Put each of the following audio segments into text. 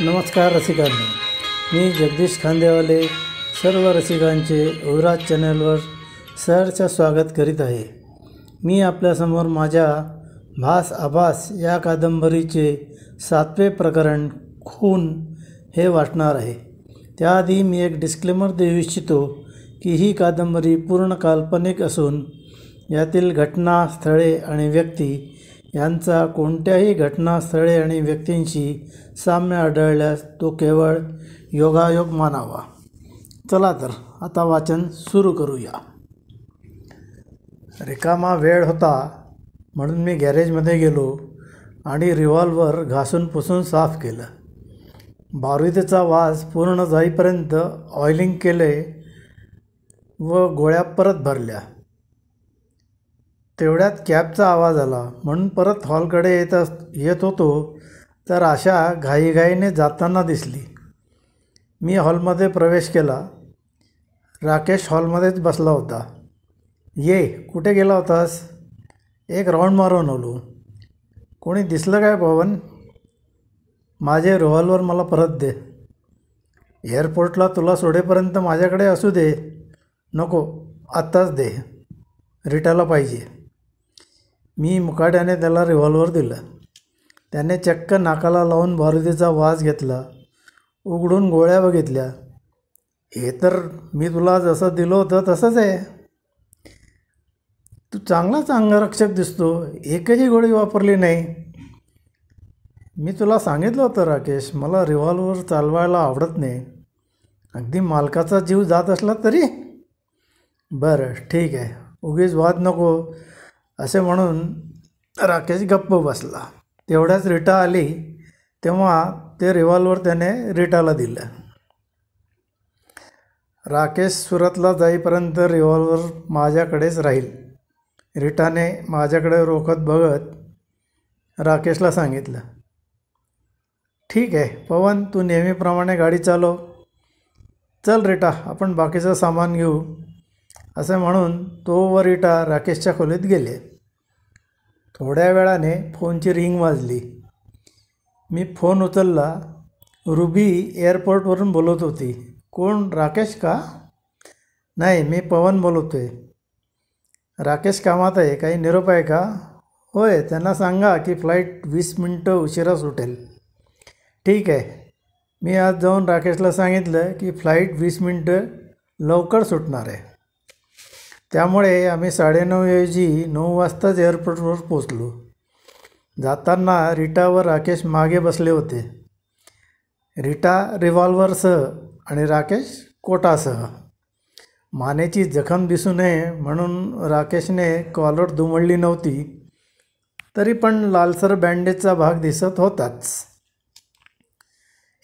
नमस्कार रसिकांनो, मी जगदीश खांदेवाले सर्व रसिकांचे युवराज चॅनलवर सहर्ष स्वागत करीत आहे. मी आपल्यासमोर माझ्या भास आभास या कादंबरीचे 7वे प्रकरण खून हे वाचणार आहे. त्याआधी मी एक डिस्क्लेमर देऊ इच्छितो की ही कादंबरी पूर्ण काल्पनिक असून यातील घटना, स्थळे आणि व्यक्ती यांचा कोणत्याही घटनास्थळे आणि व्यक्तींशी साम्य आढळल्यास तो केवळ योगायोग मानावा. चला तर आता वाचन सुरू करूया. रिकामा वेळ होता म्हणून मी गॅरेजमध्ये गेलो आणि रिव्हॉल्वर घासून पुसून साफ केलं. बारूदीचा वास पूर्ण जाईपर्यंत ऑइलिंग केले व गोळ्या परत भरल्या. तेवढ्यात कॅबचा आवाज आला म्हणून परत हॉलकडे येत होतो तर आशा घाईघाईने जाताना दिसली. मी हॉलमध्ये प्रवेश केला. राकेश हॉलमध्येच बसला होता. ये, कुठे गेला होतास? एक राऊंड मारून आलो. कोणी दिसलं काय पवन? माझे रिव्हॉल्वर मला परत दे. एअरपोर्टला तुला सोडेपर्यंत माझ्याकडे असू दे. नको, आत्ताच दे. रीटाला पाहिजे. मी मुकाट्याने त्याला रिव्हॉल्वर दिलं. त्याने चक्क नाकाला लावून बारूदीचा वास घेतला. उघडून गोळ्या बघितल्या. हे तर मी तुला जसं दिलं होतं तसंच आहे. तू चांगलाच अंगरक्षक दिसतो. एकही गोळी वापरली नाही. मी तुला सांगितलं होतं राकेश, मला रिव्हॉल्वर चालवायला आवडत नाही. अगदी मालकाचा जीव जात असला तरी. बरं ठीक आहे, उगीच वाद नको असे म्हणून राकेश गप्प बसला. तेवढ्याच रीटा आली तेव्हा ते रिव्हॉल्वर त्याने रीटाला दिलं. राकेश सुरतला जाईपर्यंत रिव्हॉल्वर माझ्याकडेच राहील. रीटाने माझ्याकडे रोखत बघत राकेशला सांगितलं. ठीक आहे पवन, तू नेहमीप्रमाणे गाडी चालव. चल रीटा, आपण बाकीचं सामान घेऊ. असे म्हणून तो व रीटा राकेशच्या खोलीत गेले. थोड्या वेळाने फोनची रिंग वाजली. मी फोन उचलला. रुबी एअरपोर्टवरून बोलत होती. कोण, राकेश का? नाही, मी पवन बोलतोय. राकेश कामात आहे, काही निरोप आहे का? होय, त्यांना सांगा की फ्लाईट 20 मिनटं उशिरा सुटेल. ठीक आहे. मी आज जाऊन राकेशला सांगितलं की फ्लाईट 20 मिनटं लवकर सुटणार आहे. त्यामुळे आम्ही 9:30 ऐवजी 9 वाजताच एअरपोर्टवर पोचलो. जाताना रीटा व राकेश मागे बसले होते. रीटा रिव्हॉल्वरसह आणि राकेश कोटासह. मानेची जखम दिसू नये म्हणून राकेशने कॉलर दुमडली नव्हती, तरी पण लालसर बँडेजचा भाग दिसत होताच.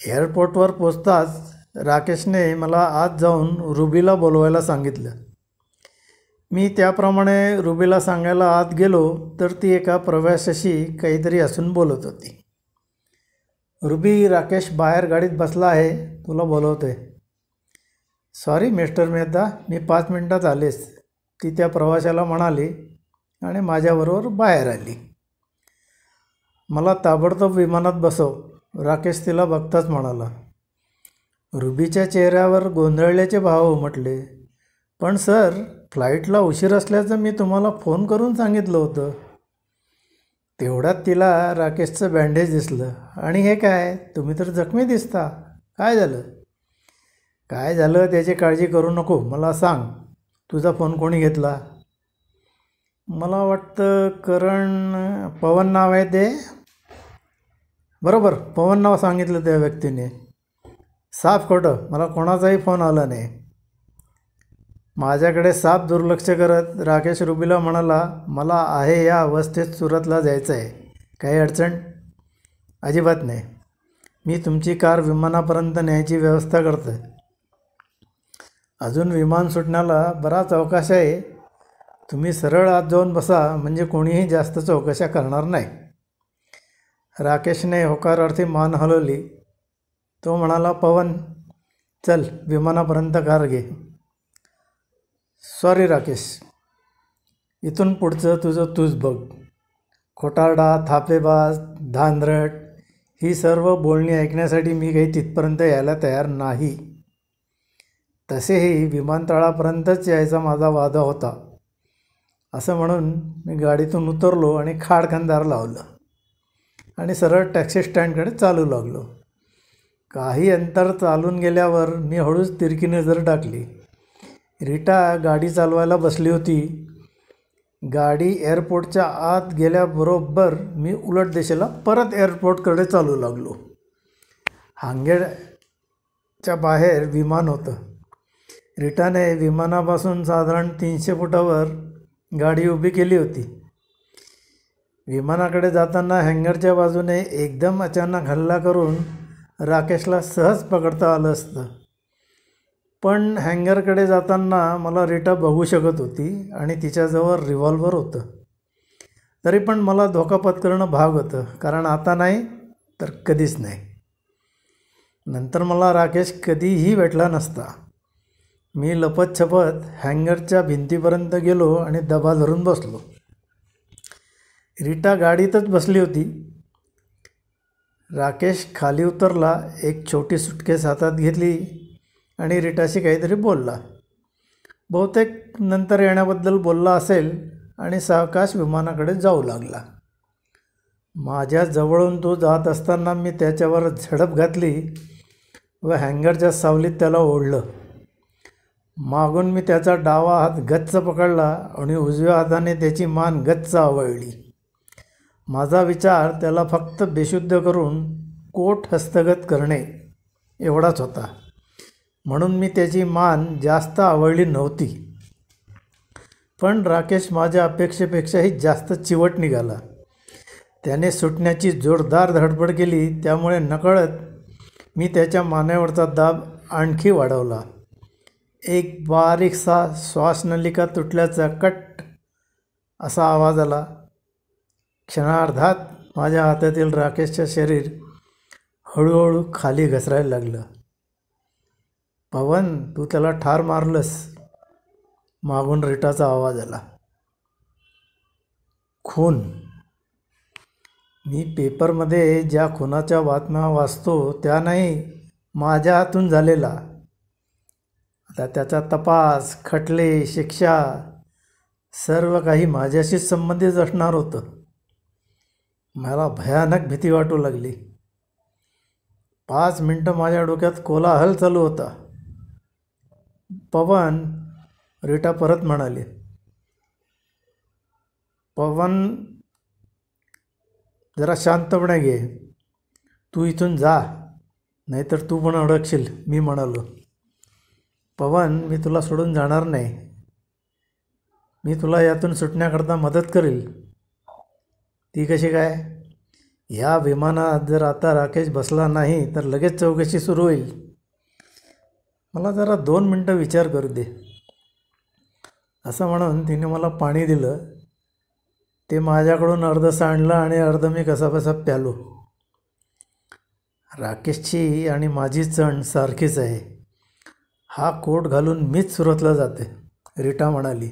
एअरपोर्टवर पोचताच राकेशने मला आत जाऊन रुबीला बोलवायला सांगितलं. मी त्याप्रमाणे रुबीला सांगायला आत गेलो तर ती एका प्रवाशाशी काहीतरी असून बोलत होती. रुबी, राकेश बाहेर गाडीत बसला आहे, तुला बोलवतोय. सॉरी मिस्टर मेहता, मी 5 मिनटात आलेच, ती त्या प्रवाशाला म्हणाली आणि माझ्याबरोबर बाहेर आली. मला ताबडतोब विमानात बसव, राकेश तिला बघताच म्हणाला. रुबीच्या चेहऱ्यावर गोंधळल्याचे भाव उमटले. पण सर, फ्लाईटला उशीर असल्याचं मी तुम्हाला फोन करून सांगितलं होतं. तेवढ्यात तिला राकेशचं बँडेज दिसलं. आणि हे काय, तुम्ही तर जखमी दिसता. काय झालं? काय झालं त्याची काळजी करू नको, मला सांग. तुझा फोन कोणी घेतला? मला वाटतं पवन नाव आहे ते. बरोबर, पवन नाव सांगितलं त्या व्यक्तीने. साफ खोटं, मला कोणाचाही फोन आला नाही. माझ्याकडे साफ दुर्लक्ष करत राकेश रुबीला म्हणाला, मला आहे या अवस्थेत सुरतला जायचं आहे. काही अडचण? अजिबात नाही. मी तुमची कार विमानापर्यंत न्यायची व्यवस्था करतो. अजून विमान सुटण्याला बराच अवकाश आहे. तुम्ही सरळ आत जाऊन बसा, म्हणजे कोणीही जास्त चौकशा करणार नाही. राकेशने होकारार्थी मान हलवली. तो म्हणाला, पवन चल, विमानापर्यंत कार घे. सॉरी राकेश, इथून पुढचं तुझं तूच बघ. खोटारडा, थापेबाज, धांदरट ही सर्व बोलणी ऐकण्यासाठी मी काही तिथपर्यंत यायला तयार नाही. तसेही विमानतळापर्यंतच यायचा माझा वादा होता. असं म्हणून मी गाडीतून उतरलो आणि खाडखंदार लावलं आणि सरळ टॅक्सी स्टँडकडे चालू लागलो. काही अंतर चालून गेल्यावर मी हळूच तिरकी नजर टाकली. रीटा गाडी चालवायला बसली होती. गाडी एअरपोर्टच्या आत गेल्याबरोबर मी उलट दिशेला परत एअरपोर्टकडे चालू लागलो. हांगेडच्या बाहेर विमान होतं. रीटाने विमानापासून साधारण 300 फुटावर गाडी उभी केली होती. विमानाकडे जाताना हँगरच्या बाजूने एकदम अचानक हल्ला करून राकेशला सहज पकडता आलं असतं. पण हँगरकडे जाताना मला रीटा बघू शकत होती आणि तिच्याजवळ रिव्हॉल्वर होतं. तरी पण मला धोका पत्करणं भाग होतं, कारण आता नाही तर कधीच नाही. नंतर मला राकेश कधीही भेटला नसता. मी लपतछपत हँगरच्या भिंतीपर्यंत गेलो आणि दबा धरून बसलो. रीटा गाडीतच बसली होती. राकेश खाली उतरला, एक छोटी सुटकेस हातात घेतली आणि रीटाशी काहीतरी बोलला. बहुतेक नंतर येण्याबद्दल बोलला असेल आणि सावकाश विमानाकडे जाऊ लागला. माझ्या जवळून तो जात असताना मी त्याच्यावर झडप घातली व हँगरच्या सावलीत त्याला ओढलं. मागून मी त्याचा डावा हात गच्च पकडला आणि उजव्या हाताने त्याची मान गच्च आवळली. माझा विचार त्याला फक्त बेशुद्ध करून कोट हस्तगत करणे एवढाच होता, म्हणून मी त्याची मान जास्त आवळली नव्हती. पण राकेश माझ्या अपेक्षेपेक्षाही जास्त चिवट निघाला. त्याने सुटण्याची जोरदार धडपड केली, त्यामुळे नकळत मी त्याच्या मानेवरचा दाब आणखी वाढवला. एक बारीकसा श्वासनलिका तुटल्याचा कट असा आवाज आला. क्षणार्धात माझ्या हातातील राकेशचे शरीर हळूहळू खाली घसरायला लागलं. पवन, तू त्याला ठार मारलंस, मागून रीटाचा आवाज आला. खून. मी पेपरमध्ये ज्या खुनाच्या बातम्या वाचतो त्या नाही, माझ्या हातून झालेला. आता त्याचा तपास, खटले, शिक्षा सर्व काही माझ्याशीच संबंधित असणार होतं. मला भयानक भीती वाटू लागली. 5 मिनटं माझ्या डोक्यात कोलाहल चालू होता. पवन, रीटा परत म्हणाली. पवन, जरा शांतपणे घे. तू इथून जा, नाहीतर तू पण अडकशील, मी म्हणालो. पवन, मी तुला सोडून जाणार नाही. मी तुला यातून सुटण्याकरता मदत करेल. ती कशी काय? या विमानात जर आता राकेश बसला नाही तर लगेच चौकशी सुरू होईल. मला जरा 2 मिनटं विचार करू दे. असं म्हणून तिने मला पाणी दिलं. ते माझ्याकडून अर्ध सांडलं आणि अर्ध मी कसाबसा प्यालो. राकेशची आणि माझी चण सारखीच आहे. हा कोट घालून मीच सुरतला जाते, रीटा म्हणाली.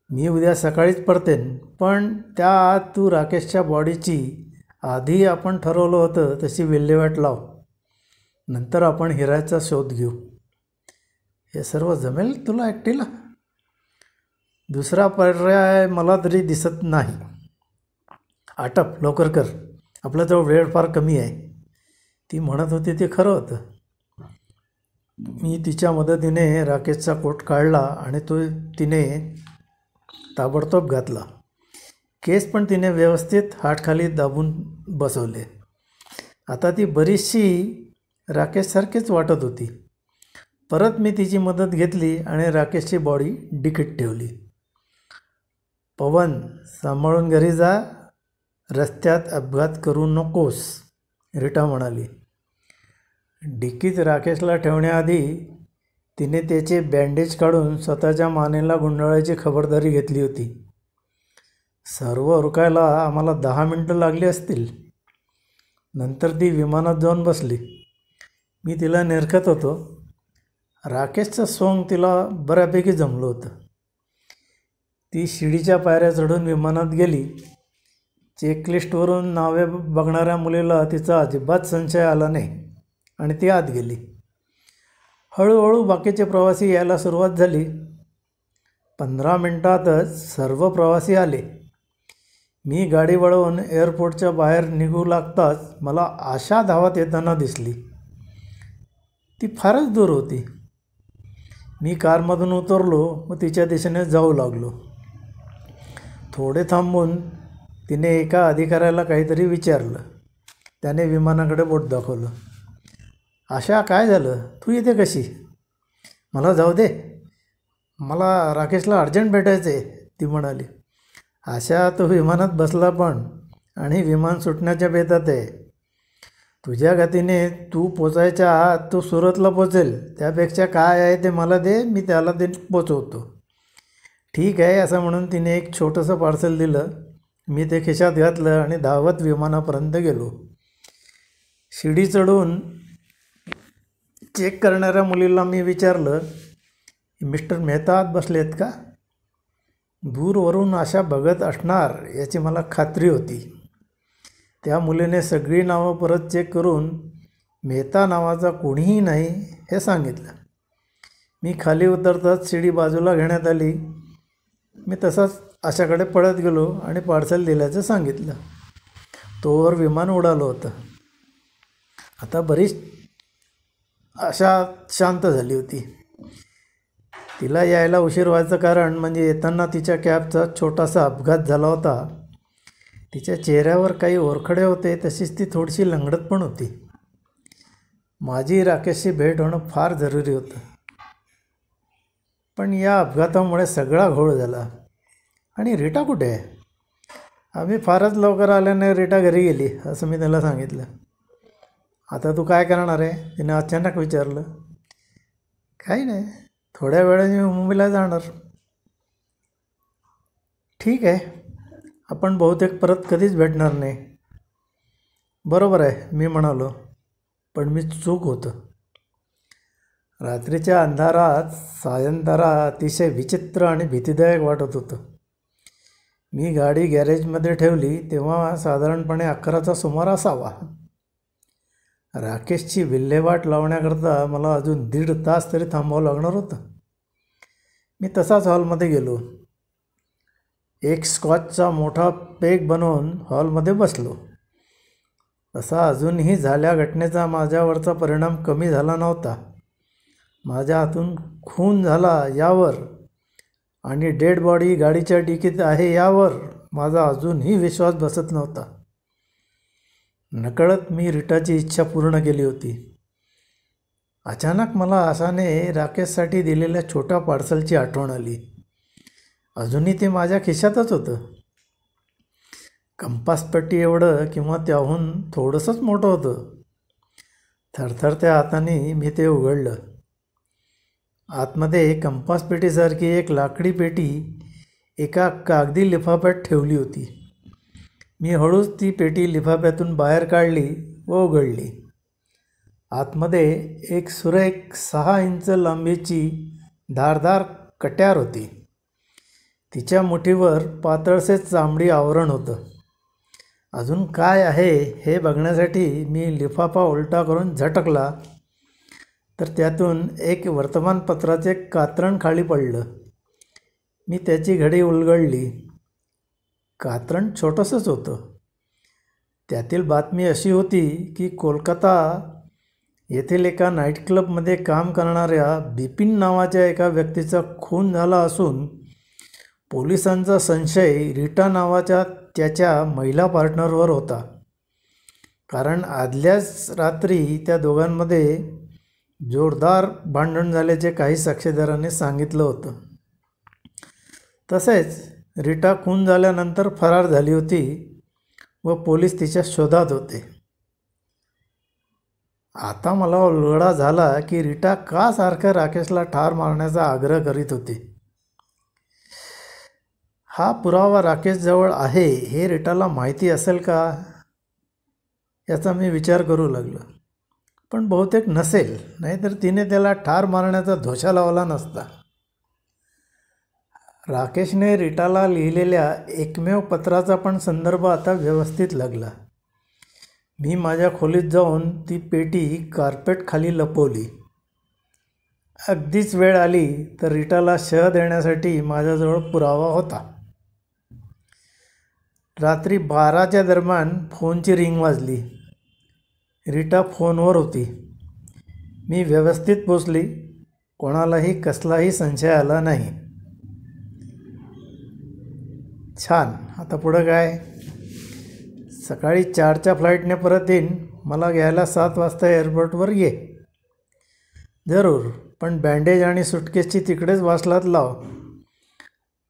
मी उद्या सकाळीच परतेन, पण त्याआत तू राकेशच्या बॉडीची आधी आपण ठरवलं होतं तशी विल्हेवाट लाव. नंतर आपण हिऱ्याचा शोध घेऊ. हे सर्व जमेल तुला एकटीला? दुसरा पर्याय मला तरी दिसत नाही. आटप, लवकर कर, आपल्याजवळ वेळ फार कमी आहे. ती म्हणत होती ते खरं होतं. मी तिच्या मदतीने राकेशचा कोट काढला आणि तो तिने ताबडतोब घातला. केस पण तिने व्यवस्थित हातखाली दाबून बसवले. आता ती बरीचशी राकेशसारखीच वाटत होती. परत मी तिची मदत घेतली आणि राकेशची बॉडी डिकीत ठेवली. पवन, सांभाळून घरी जा, रस्त्यात अपघात करू नकोस, रीटा म्हणाली. डिकीत राकेशला ठेवण्याआधी तिने त्याचे बँडेज काढून स्वतःच्या मानेला गुंडाळायची खबरदारी घेतली होती. सर्व उरकायला आम्हाला 10 मिनटं लागली असतील. नंतर ती विमानात जाऊन बसली. मी तिला निरखत होतो. राकेशचं सोंग तिला बऱ्यापैकी जमलं होतं. ती शिडीच्या पायऱ्या चढून विमानात गेली. चेकलिस्टवरून नावे बघणाऱ्या मुलीला तिचा अजिबात संशय आला नाही आणि ती आत गेली. हळूहळू बाकीचे प्रवासी यायला सुरुवात झाली. 15 मिनिटातच सर्व प्रवासी आले. मी गाडी वळवून एअरपोर्टच्या बाहेर निघू लागताच मला आशा धावत येताना दिसली. ती फारच दूर होती. मी कारमधून उतरलो व तिच्या दिशेने जाऊ लागलो. थोडे थांबून तिने एका अधिकाऱ्याला काहीतरी विचारलं. त्याने विमानाकडे बोट दाखवलं. आशा, काय झालं? तू इथे कशी? मला जाऊ दे, मला राकेशला अर्जंट भेटायचं आहे, ती म्हणाली. आशा, तो विमानात बसला पण आणि विमान सुटण्याच्या बेतात आहे. तुझ्या गतीने तू पोचायच्या आत तो सुरतला पोचेल. त्यापेक्षा काय आहे ते मला दे, मी त्याला ते पोचवतो. ठीक आहे, असं म्हणून तिने एक छोटंसं पार्सल दिलं. मी ते खिशात घातलं आणि धावत विमानापर्यंत गेलो. शिडी चढून चेक करणाऱ्या मुलीला मी विचारलं, मिस्टर मेहता आत बसलेत का? दूरवरून आशा बघत असणार याची मला खात्री होती. त्या मुलीने सगळी नावं परत चेक करून मेहता नावाचा कोणीही नाही हे सांगितलं. मी खाली उतरताच शिडी बाजूला घेण्यात आली. मी तसाच आशाकडे पळत गेलो आणि पार्सल दिल्याचं सांगितलं. तोवर विमान उडालं होतं. आता बरीच आशा शांत झाली होती. तिला यायला उशीर व्हायचं कारण म्हणजे येताना तिच्या कॅबचा छोटासा अपघात झाला होता. तिच्या चेहऱ्यावर काही ओरखडे होते, तशीच ती थोडीशी लंगडत पण होती. माझी राकेशशी भेट होणं फार जरुरी होतं. पण या अपघातामुळे सगळा घोळ झाला. आणि रीटा कुठे आहे? आम्ही फारच लवकर आल्याने रीटा घरी गेली असं मी त्याला सांगितलं. आता तू काय करणार आहे? तिने अचानक विचारलं. काही नाही, थोड्या वेळाने मी मुंबईला जाणार. ठीक आहे, आपण बहुतेक परत कधीच भेटणार नाही. बरोबर आहे, मी म्हणालो. पण मी चूक होतं. रात्रीच्या अंधारात सायंतारा अतिशय विचित्र आणि भीतीदायक वाटत होतं. मी गाडी गॅरेजमध्ये ठेवली तेव्हा साधारणपणे 11चा सुमार असावा. राकेशची विल्हेवाट लावण्याकरता मला अजून 1.5 तास तरी थांबावं लागणार होतं. मी तसाच हॉलमध्ये गेलो. एक स्कॉचचा मोठा पेग बनवून हॉलमध्ये बसलो. तसा अजूनही झाल्या घटनेचा माझ्यावरचा परिणाम कमी झाला नव्हता. माझ्या हातून खून झाला यावर आणि डेड बॉडी गाडीच्या डिकीत आहे यावर माझा अजूनही विश्वास बसत नव्हता. नकळत मी रीटाची इच्छा पूर्ण केली होती. अचानक मला आशाने राकेशसाठी दिलेल्या छोट्या पार्सलची आठवण आली. अजूनही ते माझ्या खिशातच होतं. कंपासपेटी एवढं किंवा त्याहून थोडंसंच मोठं होतं. थरथरत्या हाताने मी ते उघडलं. आतमध्ये कंपासपेटीसारखी एक लाकडी पेटी एका कागदी लिफाफ्यात ठेवली होती. मी हळूच ती पेटी लिफाफ्यातून बाहेर काढली व उघडली. आतमध्ये एक सुरेख 6 इंच लांबीची धारदार कट्यार होती. तिच्या मुठीवर पातळसे चामडी आवरण होतं. अजून काय आहे हे बघण्यासाठी मी लिफाफा उलटा करून झटकला तर त्यातून एक वर्तमानपत्राचे कात्रण खाली पडलं. मी त्याची घडी उलगडली. कात्रण छोटंसंच होतं. त्यातील बातमी अशी होती की कोलकाता येथील एका नाईट क्लबमध्ये काम करणाऱ्या बिपिन नावाच्या एका व्यक्तीचा खून झाला असून पोलिसांचा संशय रीटा नावाच्या त्याच्या महिला पार्टनरवर होता. कारण आदल्याच रात्री त्या दोघांमध्ये जोरदार भांडण झाल्याचे काही साक्षीदारांनी सांगितलं होतं. तसेच रीटा खून झाल्यानंतर फरार झाली होती व पोलीस तिच्या शोधात होते. आता मला उलगडा झाला की रीटा का सारखं राकेशला ठार मारण्याचा आग्रह करीत होती. हा पुरावा राकेशजवळ आहे हे रीटाला माहिती असेल का याचा मी विचार करू लागलो. पण बहुतेक नसेल, नाहीतर तिने त्याला ठार मारण्याचा धोशा लावला नसता. राकेशने रीटाला लिहिलेल्या एकमेव पत्राचा पण संदर्भ आता व्यवस्थित लागला. मी माझ्या खोलीत जाऊन ती पेटी कार्पेटखाली लपवली. अगदीच वेळ आली तर रीटाला शह देण्यासाठी माझ्याजवळ पुरावा होता. रात्री 12च्या दरम्यान फोनची रिंग वाजली. रीटा फोनवर होती. मी व्यवस्थित पोचली. कोणालाही कसलाही संशय आला नाही. छान. आता पुढं काय? सकाळी 4च्या फ्लाईटने परत येईन. मला घ्यायला 7 वाजता एअरपोर्टवर ये. जरूर, पण बँडेज आणि सुटकेसची तिकडेच वासलात लाव.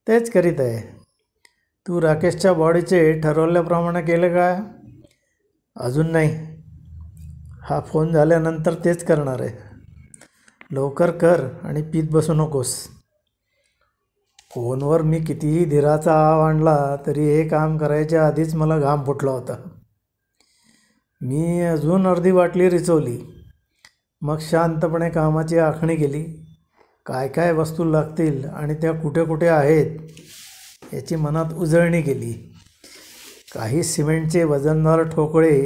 तेच करीत आहे. तू राकेशच्या बॉडीचे ठरवल्याप्रमाणे केलं का? अजून नाही. हा फोन झाल्यानंतर तेच करणार आहे. लवकर कर आणि पीत बसू नकोस. फोनवर मी कितीही धीराचा आव आणला तरी हे काम करायच्या आधीच मला घाम फुटला होता. मी अजून अर्धी बाटली रिचवली. मग शांतपणे कामाची आखणी केली. काय काय वस्तू लागतील आणि त्या कुठे कुठे आहेत याची मनात उजळणी केली. काही सिमेंटचे वजनदार ठोकळे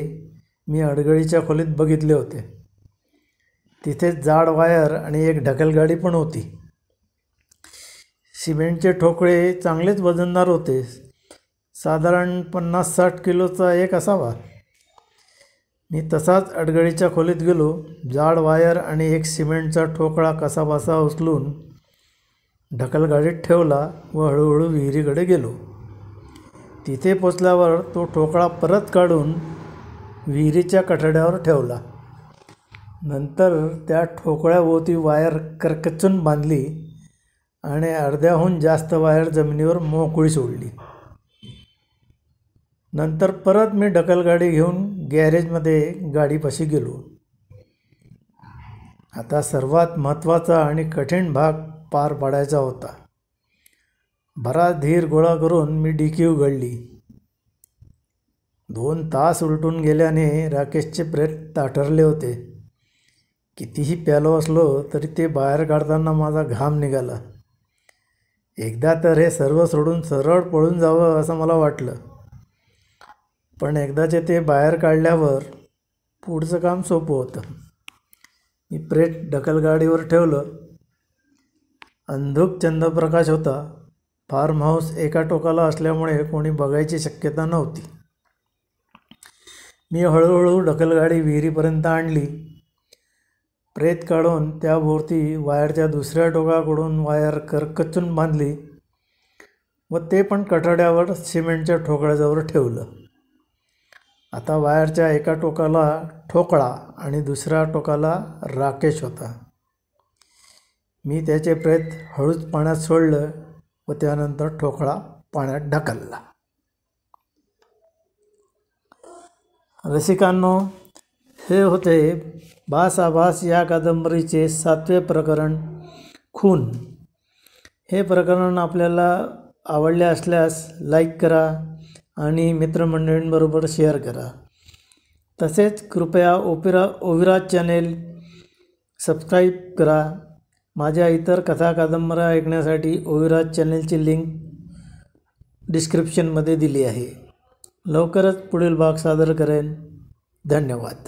मी अडगळीच्या खोलीत बघितले होते. तिथे जाड वायर आणि एक ढकलगाडी पण होती. सिमेंटचे ठोकळे चांगलेच वजनदार होते. साधारण 50-60 किलोचा एक असावा. मी तसाच अडगळीच्या खोलीत गेलो. जाड वायर आणि एक सिमेंटचा ठोकळा कसाबसा उचलून ढकलगाडीत ठेवला व हळूहळू विहिरीकडे गेलो. तिथे पोचल्यावर तो ठोकळा परत काढून विहिरीच्या कठड्यावर ठेवला. नंतर त्या ठोकळ्याभोवती वायर करकचून बांधली आणि अर्ध्याहून जास्त वायर जमिनीवर मोकळी सोडली. नंतर परत मी ढकलगाडी घेऊन गॅरेजमध्ये गाडीपाशी गेलो. आता सर्वात महत्त्वाचा आणि कठीण भाग पार पाडायचा होता. बराच धीर गोळा करून मी डिकी उघडली. 2 तास उलटून गेल्याने राकेशचे प्रेत ताठरले होते. कितीही प्यालो असलो तरी ते बाहेर काढताना माझा घाम निघाला. एकदा तर हे सर्व सोडून सरळ पळून जावं असं मला वाटलं. पण एकदाचे ते बाहेर काढल्यावर पुढचं काम सोपं होतं. मी प्रेत ढकलगाडीवर ठेवलं. अंधुक चंद्रप्रकाश होता. फार्म हाऊस एका टोकाला असल्यामुळे कोणी बघायची शक्यता नव्हती. मी हळूहळू ढकलगाडी विहिरीपर्यंत आणली. प्रेत काढून त्याभोवती वायरच्या दुसऱ्या टोकाकडून वायर करकचून बांधली व ते पण कठड्यावर सिमेंटच्या ठोकळ्याजवळ ठेवलं. आता वायरच्या एका टोकाला ठोकळा आणि दुसऱ्या टोकाला राकेश होता. मी त्याचे प्रेत हळूच पाण्यात सोडलं व त्यानंतर ठोकळा पाण्यात ढकलला. रसिकांनो, हे होते भास आभास या कादंबरीचे 7वे प्रकरण, खून. हे प्रकरण आपल्याला आवडले असल्यास लाईक करा आणि मित्रमंडळींबरोबर शेअर करा. तसेच कृपया ओविराज चॅनेल सबस्क्राईब करा. माझ्या इतर कथा कादंबऱ्या ऐकण्यासाठी ओविराज चॅनेलची लिंक डिस्क्रिप्शनमध्ये दिली आहे. लवकरच पुढील भाग सादर करेन. धन्यवाद.